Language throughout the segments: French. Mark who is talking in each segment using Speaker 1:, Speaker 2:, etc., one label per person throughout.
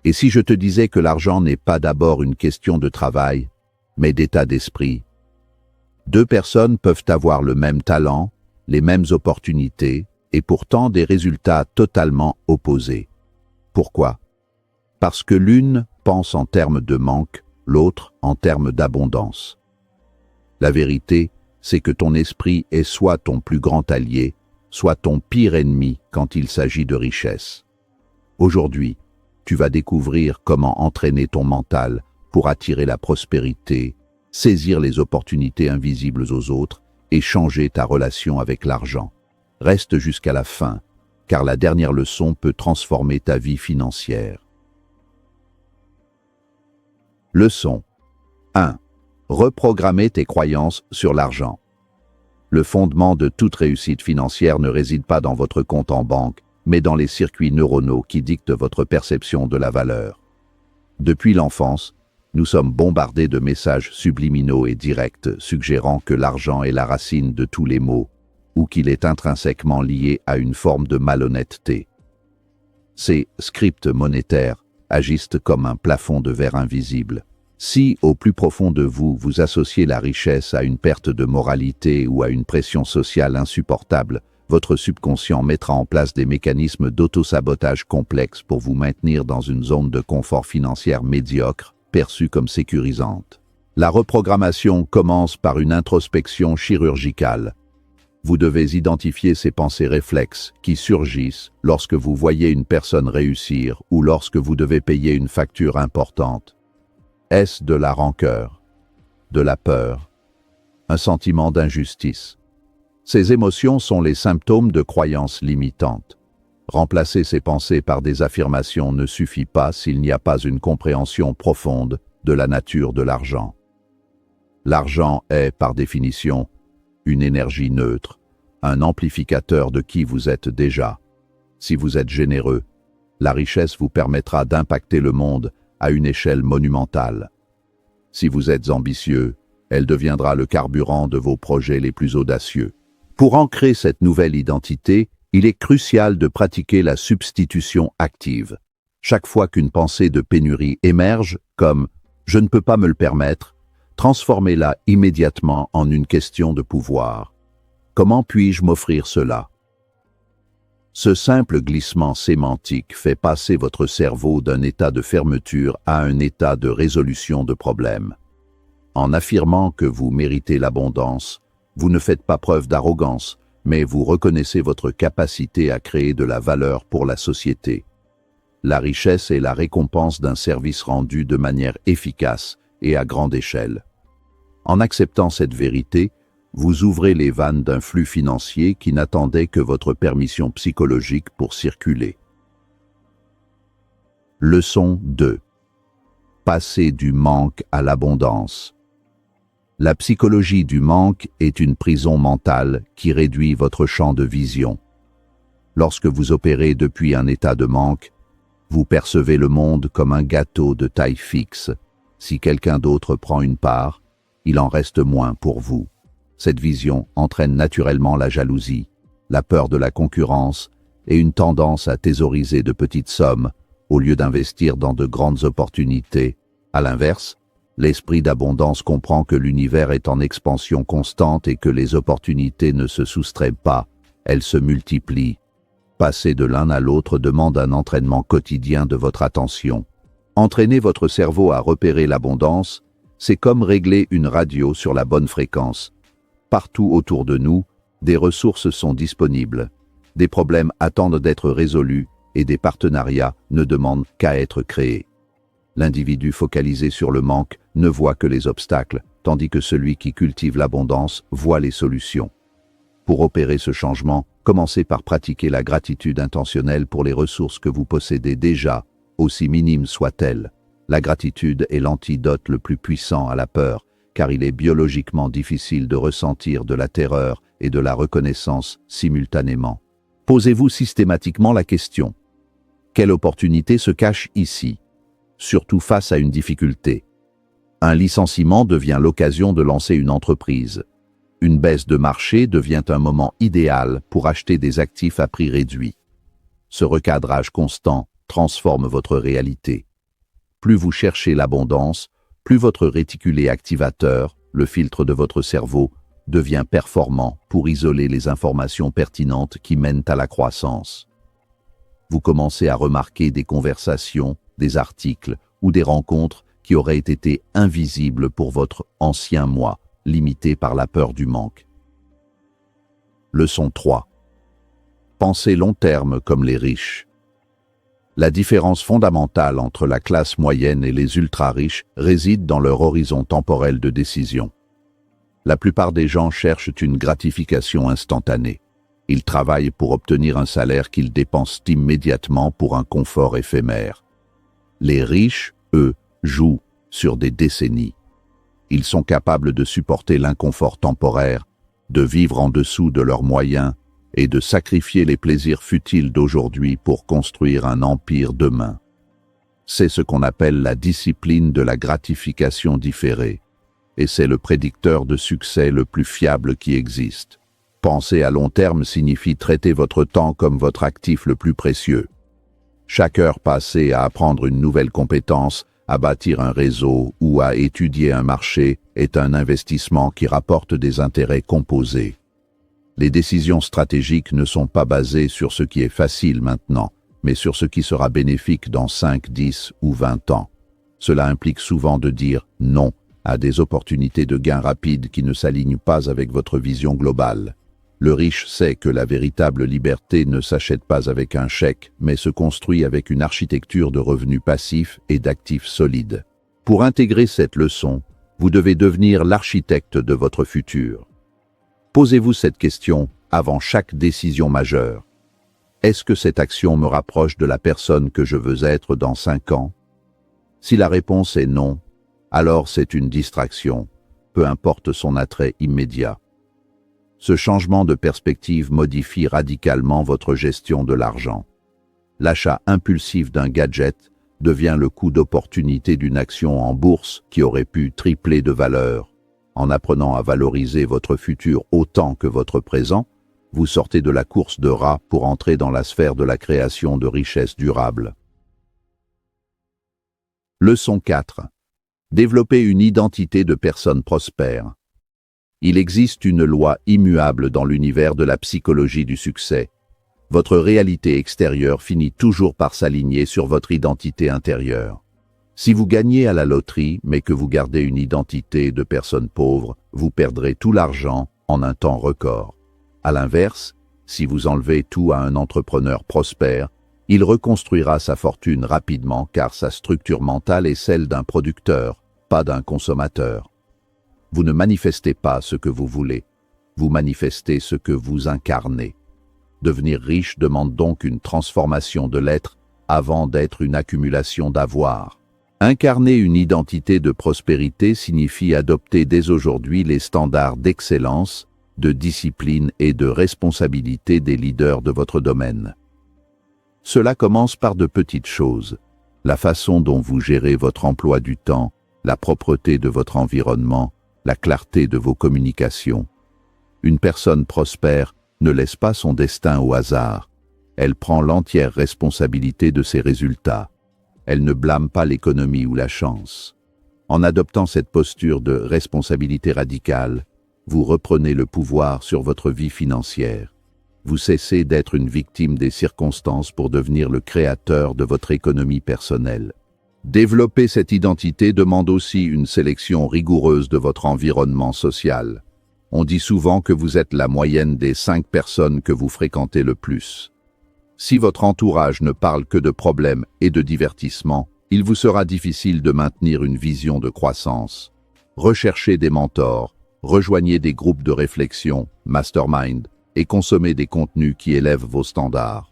Speaker 1: Et si je te disais que l'argent n'est pas d'abord une question de travail, mais d'état d'esprit? Deux personnes peuvent avoir le même talent, les mêmes opportunités, et pourtant des résultats totalement opposés. Pourquoi? Parce que l'une pense en termes de manque, l'autre en termes d'abondance. La vérité, c'est que ton esprit est soit ton plus grand allié, soit ton pire ennemi quand il s'agit de richesse. Aujourd'hui, tu vas découvrir comment entraîner ton mental pour attirer la prospérité, saisir les opportunités invisibles aux autres et changer ta relation avec l'argent. Reste jusqu'à la fin, car la dernière leçon peut transformer ta vie financière. Leçon 1. Reprogrammer tes croyances sur l'argent. Le fondement de toute réussite financière ne réside pas dans votre compte en banque, mais dans les circuits neuronaux qui dictent votre perception de la valeur. Depuis l'enfance, nous sommes bombardés de messages subliminaux et directs suggérant que l'argent est la racine de tous les maux, ou qu'il est intrinsèquement lié à une forme de malhonnêteté. Ces scripts monétaires agissent comme un plafond de verre invisible. Si, au plus profond de vous, vous associez la richesse à une perte de moralité ou à une pression sociale insupportable, votre subconscient mettra en place des mécanismes d'auto-sabotage complexes pour vous maintenir dans une zone de confort financière médiocre, perçue comme sécurisante. La reprogrammation commence par une introspection chirurgicale. Vous devez identifier ces pensées réflexes qui surgissent lorsque vous voyez une personne réussir ou lorsque vous devez payer une facture importante. Est-ce de la rancœur, de la peur, un sentiment d'injustice? Ces émotions sont les symptômes de croyances limitantes. Remplacer ces pensées par des affirmations ne suffit pas s'il n'y a pas une compréhension profonde de la nature de l'argent. L'argent est, par définition, une énergie neutre, un amplificateur de qui vous êtes déjà. Si vous êtes généreux, la richesse vous permettra d'impacter le monde à une échelle monumentale. Si vous êtes ambitieux, elle deviendra le carburant de vos projets les plus audacieux. Pour ancrer cette nouvelle identité, il est crucial de pratiquer la substitution active. Chaque fois qu'une pensée de pénurie émerge, comme « je ne peux pas me le permettre », transformez-la immédiatement en une question de pouvoir. Comment puis-je m'offrir cela? Ce simple glissement sémantique fait passer votre cerveau d'un état de fermeture à un état de résolution de problèmes. En affirmant que vous méritez l'abondance, vous ne faites pas preuve d'arrogance, mais vous reconnaissez votre capacité à créer de la valeur pour la société. La richesse est la récompense d'un service rendu de manière efficace et à grande échelle. En acceptant cette vérité, vous ouvrez les vannes d'un flux financier qui n'attendait que votre permission psychologique pour circuler. Leçon 2. Passer du manque à l'abondance. La psychologie du manque est une prison mentale qui réduit votre champ de vision. Lorsque vous opérez depuis un état de manque, vous percevez le monde comme un gâteau de taille fixe. Si quelqu'un d'autre prend une part, il en reste moins pour vous. Cette vision entraîne naturellement la jalousie, la peur de la concurrence et une tendance à thésauriser de petites sommes au lieu d'investir dans de grandes opportunités. À l'inverse, l'esprit d'abondance comprend que l'univers est en expansion constante et que les opportunités ne se soustraient pas, elles se multiplient. Passer de l'un à l'autre demande un entraînement quotidien de votre attention. Entraîner votre cerveau à repérer l'abondance, c'est comme régler une radio sur la bonne fréquence. Partout autour de nous, des ressources sont disponibles. Des problèmes attendent d'être résolus et des partenariats ne demandent qu'à être créés. L'individu focalisé sur le manque ne voit que les obstacles, tandis que celui qui cultive l'abondance voit les solutions. Pour opérer ce changement, commencez par pratiquer la gratitude intentionnelle pour les ressources que vous possédez déjà, aussi minimes soient-elles. La gratitude est l'antidote le plus puissant à la peur, car il est biologiquement difficile de ressentir de la terreur et de la reconnaissance simultanément. Posez-vous systématiquement la question: quelle opportunité se cache ici? Surtout face à une difficulté. Un licenciement devient l'occasion de lancer une entreprise. Une baisse de marché devient un moment idéal pour acheter des actifs à prix réduit. Ce recadrage constant transforme votre réalité. Plus vous cherchez l'abondance, plus votre réticulé activateur, le filtre de votre cerveau, devient performant pour isoler les informations pertinentes qui mènent à la croissance. Vous commencez à remarquer des conversations, des articles ou des rencontres qui auraient été invisibles pour votre ancien moi, limité par la peur du manque. Leçon 3. Pensez long terme comme les riches. La différence fondamentale entre la classe moyenne et les ultra-riches réside dans leur horizon temporel de décision. La plupart des gens cherchent une gratification instantanée. Ils travaillent pour obtenir un salaire qu'ils dépensent immédiatement pour un confort éphémère. Les riches, eux, jouent sur des décennies. Ils sont capables de supporter l'inconfort temporaire, de vivre en dessous de leurs moyens et de sacrifier les plaisirs futiles d'aujourd'hui pour construire un empire demain. C'est ce qu'on appelle la discipline de la gratification différée, et c'est le prédicteur de succès le plus fiable qui existe. Penser à long terme signifie traiter votre temps comme votre actif le plus précieux. Chaque heure passée à apprendre une nouvelle compétence, à bâtir un réseau ou à étudier un marché est un investissement qui rapporte des intérêts composés. Les décisions stratégiques ne sont pas basées sur ce qui est facile maintenant, mais sur ce qui sera bénéfique dans 5, 10 ou 20 ans. Cela implique souvent de dire non à des opportunités de gains rapides qui ne s'alignent pas avec votre vision globale. Le riche sait que la véritable liberté ne s'achète pas avec un chèque, mais se construit avec une architecture de revenus passifs et d'actifs solides. Pour intégrer cette leçon, vous devez devenir l'architecte de votre futur. Posez-vous cette question avant chaque décision majeure. Est-ce que cette action me rapproche de la personne que je veux être dans 5 ans? Si la réponse est non, alors c'est une distraction, peu importe son attrait immédiat. Ce changement de perspective modifie radicalement votre gestion de l'argent. L'achat impulsif d'un gadget devient le coût d'opportunité d'une action en bourse qui aurait pu tripler de valeur. En apprenant à valoriser votre futur autant que votre présent, vous sortez de la course de rats pour entrer dans la sphère de la création de richesses durables. Leçon 4. Développer une identité de personne prospère. Il existe une loi immuable dans l'univers de la psychologie du succès. Votre réalité extérieure finit toujours par s'aligner sur votre identité intérieure. Si vous gagnez à la loterie, mais que vous gardez une identité de personne pauvre, vous perdrez tout l'argent en un temps record. À l'inverse, si vous enlevez tout à un entrepreneur prospère, il reconstruira sa fortune rapidement car sa structure mentale est celle d'un producteur, pas d'un consommateur. Vous ne manifestez pas ce que vous voulez, vous manifestez ce que vous incarnez. Devenir riche demande donc une transformation de l'être avant d'être une accumulation d'avoir. Incarner une identité de prospérité signifie adopter dès aujourd'hui les standards d'excellence, de discipline et de responsabilité des leaders de votre domaine. Cela commence par de petites choses, la façon dont vous gérez votre emploi du temps, la propreté de votre environnement, la clarté de vos communications. Une personne prospère ne laisse pas son destin au hasard. Elle prend l'entière responsabilité de ses résultats. Elle ne blâme pas l'économie ou la chance. En adoptant cette posture de responsabilité radicale, vous reprenez le pouvoir sur votre vie financière. Vous cessez d'être une victime des circonstances pour devenir le créateur de votre économie personnelle. Développer cette identité demande aussi une sélection rigoureuse de votre environnement social. On dit souvent que vous êtes la moyenne des 5 personnes que vous fréquentez le plus. Si votre entourage ne parle que de problèmes et de divertissement, il vous sera difficile de maintenir une vision de croissance. Recherchez des mentors, rejoignez des groupes de réflexion, mastermind, et consommez des contenus qui élèvent vos standards.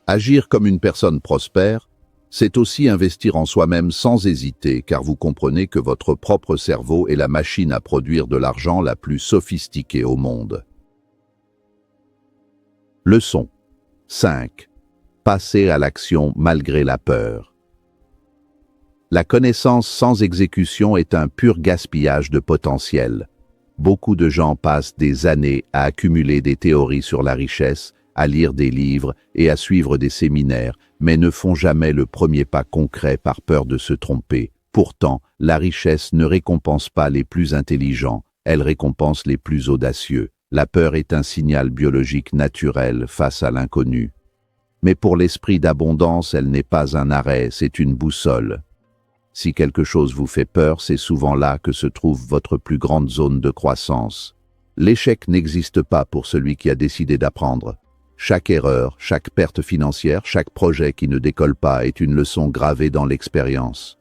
Speaker 1: Agir comme une personne prospère, c'est aussi investir en soi-même sans hésiter, car vous comprenez que votre propre cerveau est la machine à produire de l'argent la plus sophistiquée au monde. Leçon 5. Passer à l'action malgré la peur. La connaissance sans exécution est un pur gaspillage de potentiel. Beaucoup de gens passent des années à accumuler des théories sur la richesse, à lire des livres et à suivre des séminaires, mais ne font jamais le premier pas concret par peur de se tromper. Pourtant, la richesse ne récompense pas les plus intelligents, elle récompense les plus audacieux. La peur est un signal biologique naturel face à l'inconnu. Mais pour l'esprit d'abondance, elle n'est pas un arrêt, c'est une boussole. Si quelque chose vous fait peur, c'est souvent là que se trouve votre plus grande zone de croissance. L'échec n'existe pas pour celui qui a décidé d'apprendre. Chaque erreur, chaque perte financière, chaque projet qui ne décolle pas est une leçon gravée dans l'expérience.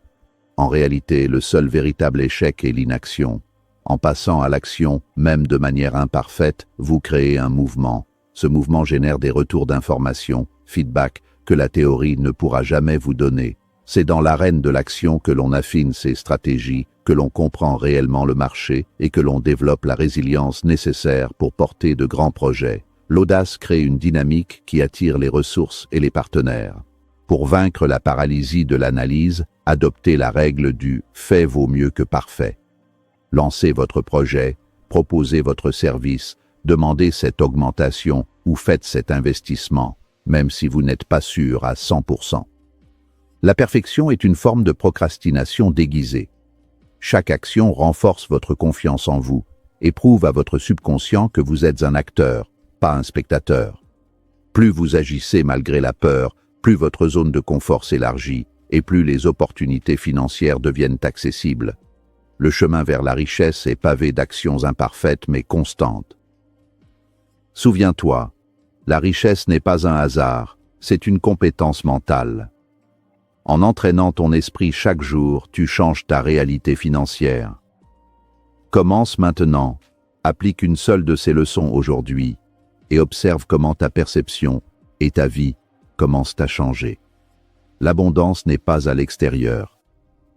Speaker 1: En réalité, le seul véritable échec est l'inaction. En passant à l'action, même de manière imparfaite, vous créez un mouvement. Ce mouvement génère des retours d'information, feedback, que la théorie ne pourra jamais vous donner. C'est dans l'arène de l'action que l'on affine ses stratégies, que l'on comprend réellement le marché et que l'on développe la résilience nécessaire pour porter de grands projets. L'audace crée une dynamique qui attire les ressources et les partenaires. Pour vaincre la paralysie de l'analyse, adoptez la règle du « fait vaut mieux que parfait ». Lancez votre projet, proposez votre service, demandez cette augmentation ou faites cet investissement, même si vous n'êtes pas sûr à 100%. La perfection est une forme de procrastination déguisée. Chaque action renforce votre confiance en vous et prouve à votre subconscient que vous êtes un acteur, pas un spectateur. Plus vous agissez malgré la peur, plus votre zone de confort s'élargit et plus les opportunités financières deviennent accessibles. Le chemin vers la richesse est pavé d'actions imparfaites mais constantes. Souviens-toi, la richesse n'est pas un hasard, c'est une compétence mentale. En entraînant ton esprit chaque jour, tu changes ta réalité financière. Commence maintenant, applique une seule de ces leçons aujourd'hui et observe comment ta perception et ta vie commencent à changer. L'abondance n'est pas à l'extérieur,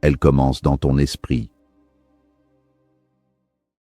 Speaker 1: elle commence dans ton esprit.